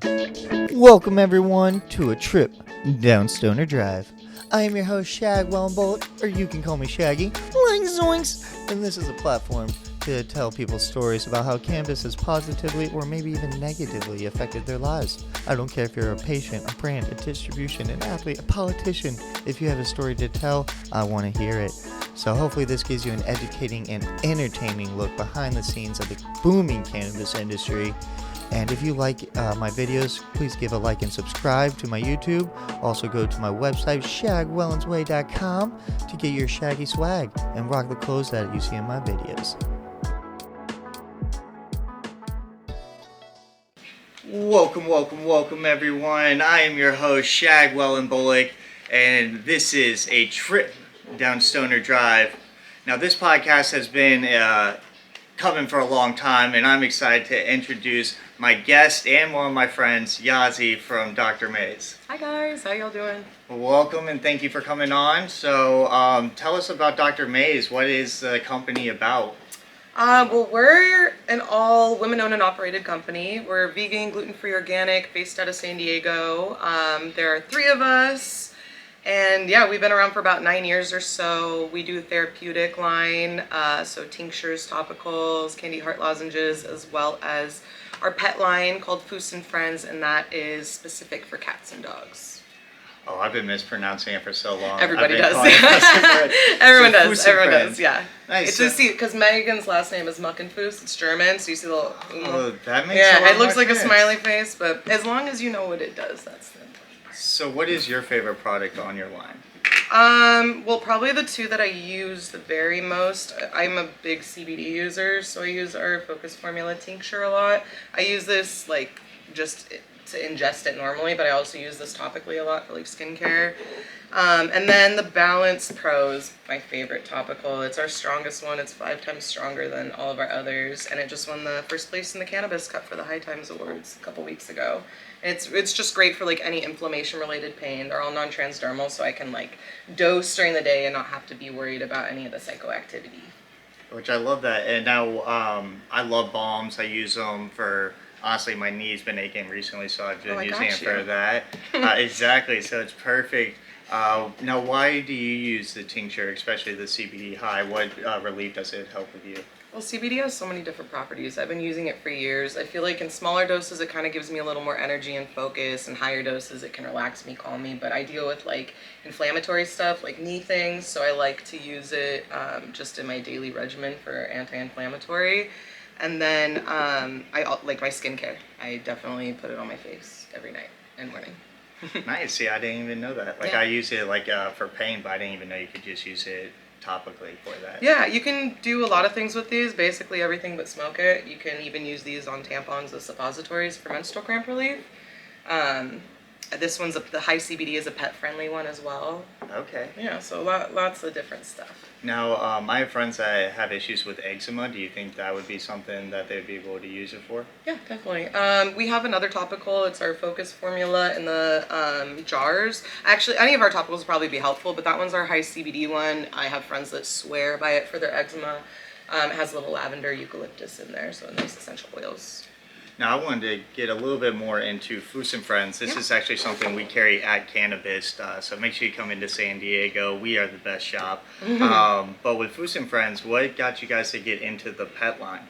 Welcome everyone to a trip down Stoner Drive. I am your host Shagwell and Bullet, or you can call me Shaggy. Zoinks, zoinks! And this is a platform to tell people stories about how cannabis has positively or maybe even negatively affected their lives. I don't care if you're a patient, a brand, a distribution, an athlete, a politician. If you have a story to tell, I want to hear it. So hopefully this gives you an educating and entertaining look behind the scenes of the booming cannabis industry. And if you like my videos, please give a like and subscribe to my YouTube. Also go to my website, shagwellensway.com, to get your shaggy swag and rock the clothes that you see in my videos. Welcome everyone. I am your host, Shagwell and Bullock, and this is a trip down Stoner Drive. Now this podcast has been coming for a long time, and I'm excited to introduce my guest and one of my friends, Yazi from Dr. Maze. Hi guys, how y'all doing? Welcome and thank you for coming on. So tell us about Dr. Maze. What is the company about? Well, we're an all women-owned and operated company. We're vegan, gluten-free, organic, based out of San Diego. There are 3 of us, and yeah, we've been around for about 9 years or so. We do a therapeutic line, so tinctures, topicals, candy heart lozenges, as well as our pet line called Foos and Friends, and that is specific for cats and dogs. Oh, I've been mispronouncing it for so long. Everybody does. Everyone does, yeah. Nice. It's because Megan's last name is Muckenfuss. It's German, so you see the little... Oh, that makes a lot it looks more like sense. a smiley face, but as long as you know what it does, that's the important. So what is your favorite product on your line? Well, probably the 2 that I use the very most. I'm a big CBD user, so I use our Focus Formula tincture a lot. I use this just to ingest it normally, but I also use this topically a lot for skincare. And then the Balance Pro is my favorite topical. It's our strongest one. It's 5 times stronger than all of our others, and it just won the first place in the Cannabist Cup for the High Times Awards a couple weeks ago. It's just great for any inflammation related pain. They're all non-transdermal, so I can dose during the day and not have to be worried about any of the psychoactivity. Which I love that. And now I love balms. I use them for, honestly, my knee's been aching recently, so I've been using it for that. Exactly, so it's perfect. Now, why do you use the tincture, especially the CBD high? What relief does it help with you? Well, CBD has so many different properties. I've been using it for years. I feel like in smaller doses, it kind of gives me a little more energy and focus. In higher doses, it can relax me, calm me. But I deal with inflammatory stuff, like knee things, so I like to use it just in my daily regimen for anti-inflammatory. And then I like my skincare. I definitely put it on my face every night and morning. Nice. See, I didn't even know that. Yeah. I use it for pain, but I didn't even know you could just use it topically for that. Yeah, you can do a lot of things with these, basically everything but smoke it. You can even use these on tampons as suppositories for menstrual cramp relief. This one's the high CBD is a pet-friendly one as well. Okay. Yeah, so lots of different stuff. Now, I have friends that have issues with eczema. Do you think that would be something that they'd be able to use it for? Yeah, definitely. We have another topical. It's our Focus Formula in the jars. Actually, any of our topicals would probably be helpful, but that one's our high CBD one. I have friends that swear by it for their eczema. It has a little lavender eucalyptus in there, so nice essential oils. Now, I wanted to get a little bit more into Foos and Friends. This is actually something we carry at Cannabist, so make sure you come into San Diego. We are the best shop. But with Foos and Friends, what got you guys to get into the pet line?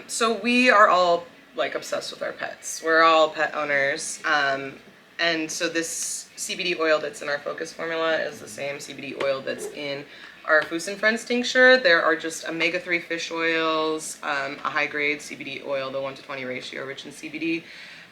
So we are all obsessed with our pets. We're all pet owners. And so this CBD oil that's in our Focus Formula is the same CBD oil that's in our Foos and Friends tincture. There are just omega-3 fish oils, a high-grade CBD oil, the 1:20 ratio, rich in CBD,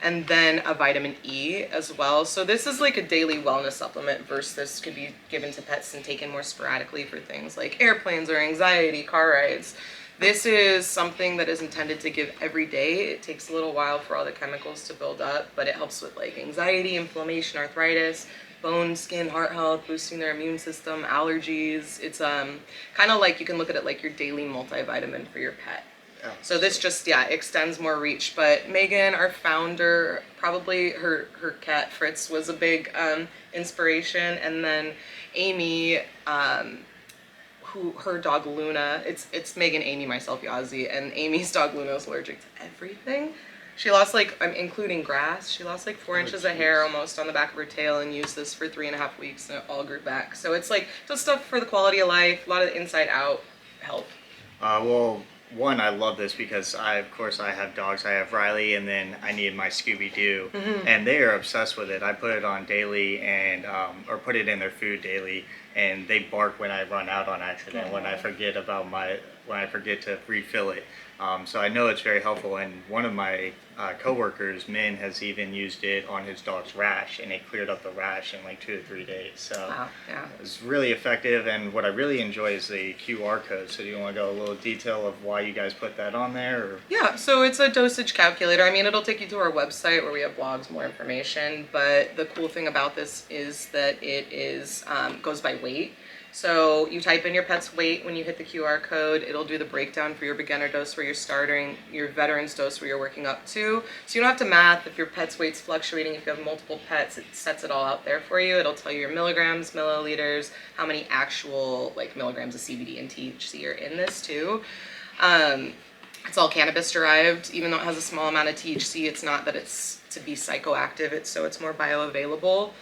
and then a vitamin E as well. So this is a daily wellness supplement versus this could be given to pets and taken more sporadically for things like airplanes or anxiety, car rides. This is something that is intended to give every day. It takes a little while for all the chemicals to build up, but it helps with anxiety, inflammation, arthritis, bone, skin, heart health, boosting their immune system, allergies. It's kind of you can look at it like your daily multivitamin for your pet. Oh, so this just, extends more reach. But Megan, our founder, probably her cat Fritz was a big inspiration. And then Amy, her dog Luna, it's Megan, Amy, myself, Yazi, and Amy's dog Luna is allergic to everything. She lost including grass, she lost like 4 inches of hair almost on the back of her tail and used this for 3.5 weeks and it all grew back. So it's like just stuff for the quality of life, a lot of inside out help. Well, one, I love this because of course I have dogs. I have Riley, and then I need my Scooby-Doo, and they are obsessed with it. I put it on daily and or put it in their food daily, and they bark when I run out on accident, when I forget to refill it. So I know it's very helpful, and one of my coworkers, Min, has even used it on his dog's rash, and it cleared up the rash in like 2 to 3 days. So Wow, yeah. it's really effective, and what I really enjoy is the QR code. So do you want to go a little detail of why you guys put that on there? Or? Yeah, so it's a dosage calculator. I mean, it'll take you to our website where we have blogs, more information, but the cool thing about this is that it is goes by weight. So you type in your pet's weight when you hit the QR code. It'll do the breakdown for your beginner dose where you're starting, your veteran's dose where you're working up to. So you don't have to math if your pet's weight's fluctuating. If you have multiple pets, it sets it all out there for you. It'll tell you your milligrams, milliliters, how many actual milligrams of CBD and THC are in this too. It's all cannabis derived. Even though it has a small amount of THC, it's not that it's to be psychoactive. It's more bioavailable.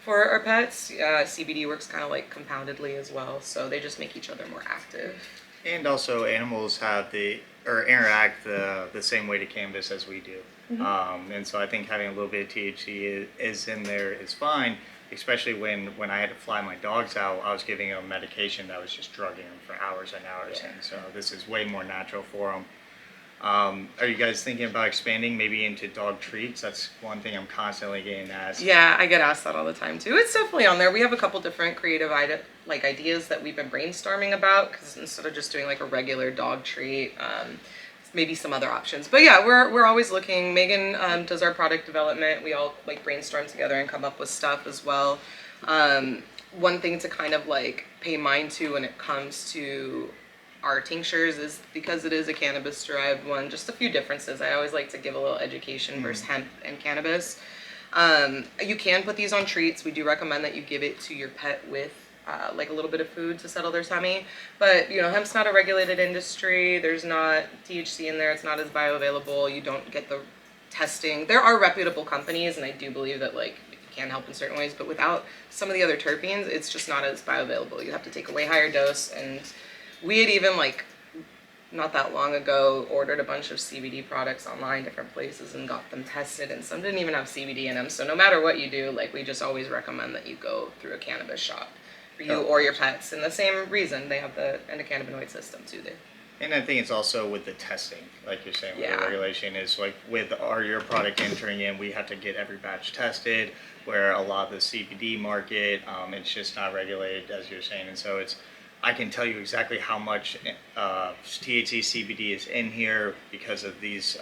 For our pets, CBD works kind of like compoundedly as well, so they just make each other more active. And also, animals have interact the same way to cannabis as we do, and so I think having a little bit of THC is in there is fine. Especially when I had to fly my dogs out, I was giving them medication that was just drugging them for hours and hours, and so this is way more natural for them. Are you guys thinking about expanding maybe into dog treats? That's one thing I'm constantly getting asked. Yeah, I get asked that all the time too. It's definitely on there. We have a couple different creative ideas that we've been brainstorming about, because instead of just doing like a regular dog treat, maybe some other options. But yeah, we're always looking. Megan does our product development. We all brainstorm together and come up with stuff as well. One thing to kind of pay mind to when it comes to our tinctures is, because it is a cannabis derived one, just a few differences. I always like to give a little education versus hemp and cannabis. You can put these on treats. We do recommend that you give it to your pet with a little bit of food to settle their tummy. But hemp's not a regulated industry. There's not THC in there. It's not as bioavailable. You don't get the testing. There are reputable companies, and I do believe that it can help in certain ways, but without some of the other terpenes, it's just not as bioavailable. You have to take a way higher dose, and we had even not that long ago ordered a bunch of CBD products online, different places, and got them tested, and some didn't even have CBD in them. So no matter what you do, we just always recommend that you go through a cannabis shop for you or your pets. And the same reason, they have the endocannabinoid system too there. And I think it's also with the testing, like you're saying, with the regulation is with your product entering in, we have to get every batch tested, where a lot of the CBD market, it's just not regulated, as you're saying. And so I can tell you exactly how much THC CBD is in here because of these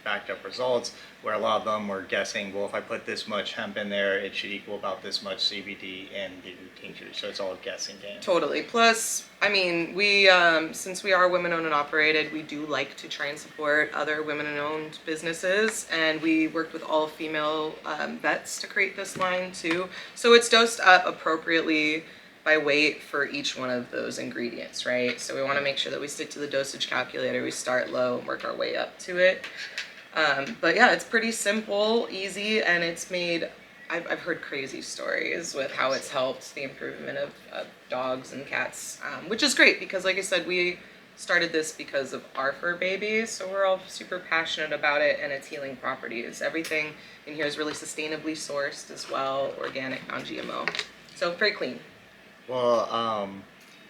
backed up results, where a lot of them were guessing, well, if I put this much hemp in there, it should equal about this much CBD in the tincture. So it's all a guessing game. Totally. Plus, I mean, we since we are women owned and operated, we do like to try and support other women owned businesses, and we worked with all female vets to create this line too. So it's dosed up appropriately by weight for each one of those ingredients, right? So we want to make sure that we stick to the dosage calculator. We start low and work our way up to it. But yeah, it's pretty simple, easy, and it's made, I've heard crazy stories with how it's helped the improvement of dogs and cats, which is great because, like I said, we started this because of our fur babies, so we're all super passionate about it and its healing properties. Everything in here is really sustainably sourced as well, organic, non-GMO. So very clean. Well,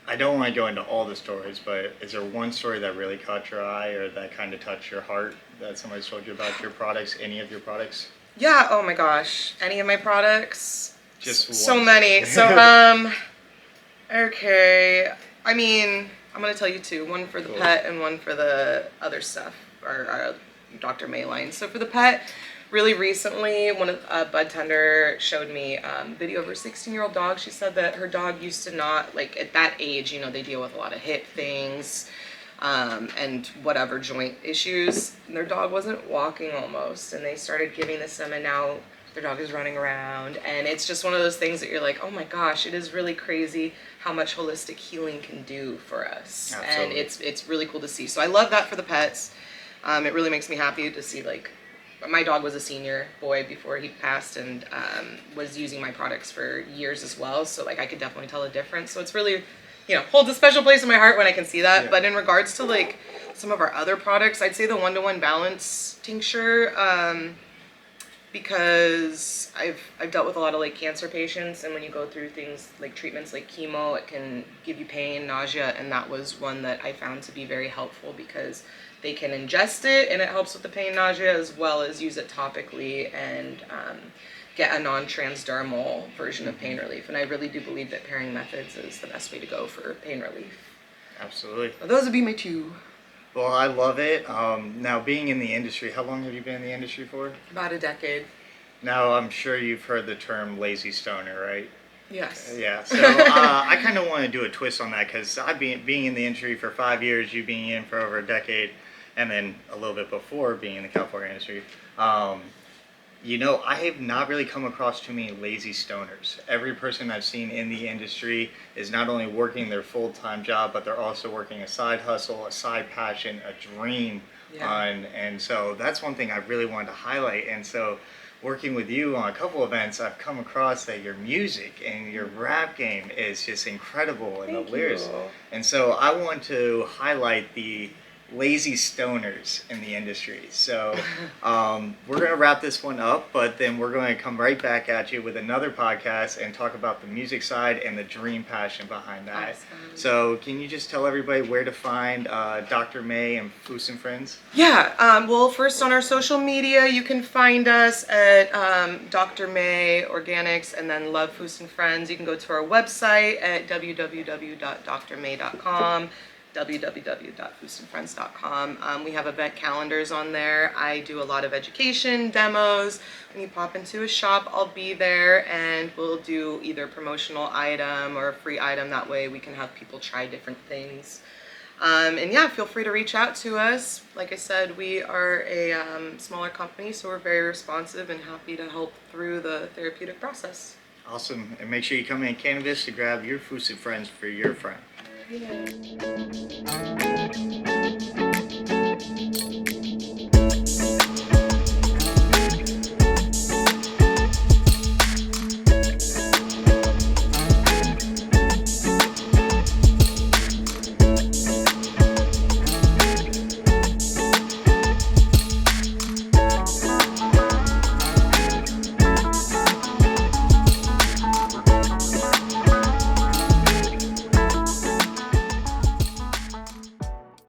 I don't want to go into all the stories, but is there one story that really caught your eye or that kind of touched your heart that somebody told you about your products, any of your products? Yeah, oh my gosh. Any of my products? Just one. So many. So, okay. I mean, I'm going to tell you two. One for the pet and one for the other stuff, our Dr. May line. So for the pet, really recently, a bud tender showed me a video of her 16-year-old dog. She said that her dog used to not, at that age, they deal with a lot of hip things and whatever joint issues. And their dog wasn't walking almost, and they started giving this to them, and now their dog is running around. And it's just one of those things that you're like, oh my gosh, it is really crazy how much holistic healing can do for us. Absolutely. And it's really cool to see. So I love that for the pets. It really makes me happy to see, my dog was a senior boy before he passed, and was using my products for years as well. So like I could definitely tell a difference. So it's really, holds a special place in my heart when I can see that. Yeah. But in regards to like some of our other products, I'd say the 1-to-1 balance tincture, because I've dealt with a lot of like cancer patients, and when you go through things like treatments like chemo, it can give you pain, nausea, and that was one that I found to be very helpful because they can ingest it and it helps with the pain, nausea, as well as use it topically and get a non-transdermal version of pain relief. And I really do believe that pairing methods is the best way to go for pain relief. Absolutely. So those would be my two. Well, I love it. Now, being in the industry, how long have you been in the industry for? About a decade. Now, I'm sure you've heard the term lazy stoner, right? Yes. Yeah. So I kind of want to do a twist on that because I've been being in the industry for 5 years, you being in for over a decade, and then a little bit before being in the California industry. I have not really come across too many lazy stoners. Every person I've seen in the industry is not only working their full-time job, but they're also working a side hustle, a side passion, a dream. Yeah. And so that's one thing I really wanted to highlight. And so working with you on a couple events, I've come across that your music and your rap game is just incredible in the lyrics. And so I want to highlight the lazy stoners in the industry. So we're going to wrap this one up, but then we're going to come right back at you with another podcast and talk about the music side and the dream passion behind that. Awesome. So can you just tell everybody where to find Dr. May and Foos and Friends? Yeah, well, first on our social media, you can find us at Dr. May Organics and then Love Foos and Friends. You can go to our website at www.drmay.com. www.foosandfriends.com. We have event calendars on there. I do a lot of education, demos. When you pop into a shop, I'll be there and we'll do either a promotional item or a free item. That way we can have people try different things. And yeah, feel free to reach out to us. Like I said, we are a smaller company, so we're very responsive and happy to help through the therapeutic process. Awesome. And make sure you come in Cannabist to grab your Foos and Friends for your friend. Yeah.